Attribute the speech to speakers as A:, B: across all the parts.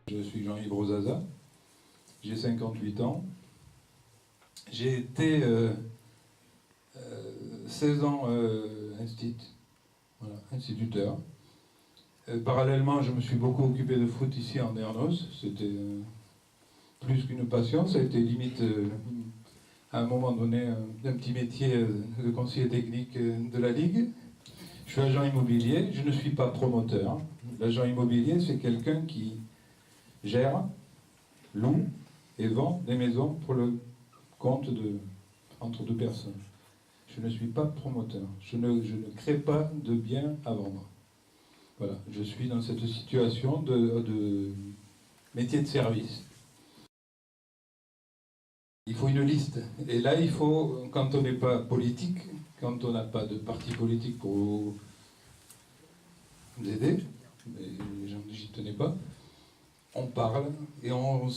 A: Je suis Jean-Yves Rosaza, j'ai 58 ans. J'ai été 16 ans instituteur. Parallèlement, je me suis beaucoup occupé de foot ici en Andernos. C'était plus qu'une passion, ça a été limite à un moment donné un petit métier de conseiller technique de la Ligue. Je suis agent immobilier, je ne suis pas promoteur. L'agent immobilier, c'est quelqu'un qui gère, loue et vend des maisons pour le compte entre deux personnes. Je ne suis pas promoteur, je ne crée pas de biens à vendre. Voilà, je suis dans cette situation de métier de service. Il faut une liste. Et là, il faut, quand on n'est pas politique, quand on n'a pas de parti politique pour nous aider, mais j'y tenais pas, on parle et on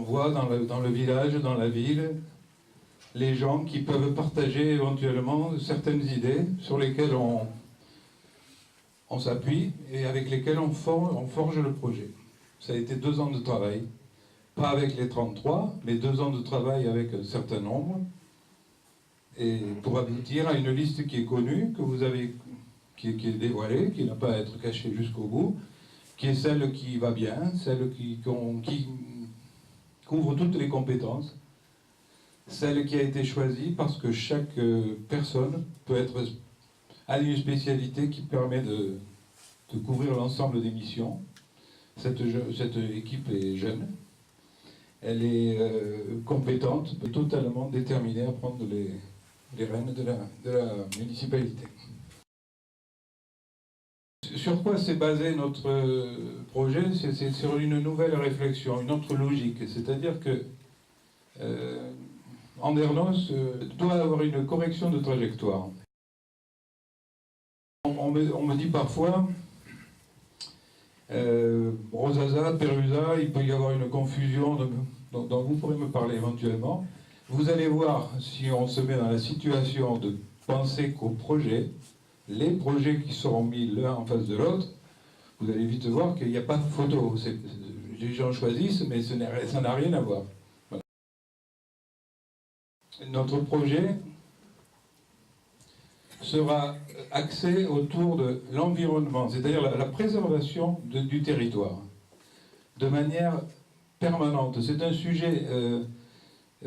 A: voit dans le village, dans la ville, les gens qui peuvent partager éventuellement certaines idées sur lesquelles on s'appuie et avec lesquelles on forge le projet. Ça a été 2 ans de travail, pas avec les 33, mais 2 ans de travail avec un certain nombre, et pour aboutir à une liste qui est connue, que vous avez, qui est dévoilée, qui n'a pas à être cachée jusqu'au bout, qui est celle qui va bien, celle qui couvre toutes les compétences, celle qui a été choisie parce que chaque personne a une spécialité qui permet de couvrir l'ensemble des missions. Cette équipe est jeune, elle est compétente, totalement déterminée à prendre les rênes de la municipalité. Sur quoi s'est basé notre projet? C'est sur une nouvelle réflexion, une autre logique. C'est-à-dire que Andernos doit avoir une correction de trajectoire. On me dit parfois, Rosaza, Perusa, il peut y avoir une confusion dont vous pourrez me parler éventuellement. Vous allez voir, si on se met dans la situation de penser qu'au projet, les projets qui seront mis l'un en face de l'autre, vous allez vite voir qu'il n'y a pas de photo. Les gens choisissent, mais ça n'a rien à voir. Voilà. Notre projet sera axé autour de l'environnement, c'est-à-dire la préservation du territoire, de manière permanente. C'est un sujet,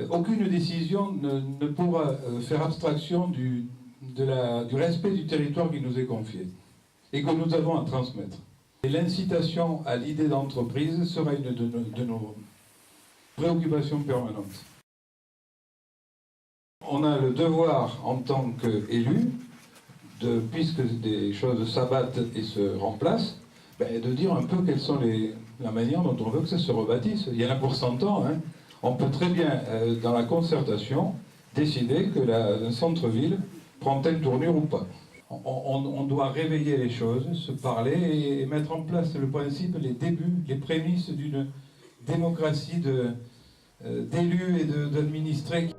A: aucune décision ne pourra faire abstraction du respect du territoire qui nous est confié et que nous avons à transmettre. Et l'incitation à l'idée d'entreprise sera une de nos préoccupations permanentes. On a le devoir en tant qu'élu, puisque des choses s'abattent et se remplacent, de dire un peu quelles sont la manière dont on veut que ça se rebâtisse. Il y en a pour 100 ans. Hein. On peut très bien, dans la concertation, décider que un centre-ville prend telle tournure ou pas. On doit réveiller les choses, se parler et mettre en place le principe, les débuts, les prémices d'une démocratie d'élus et d'administrés.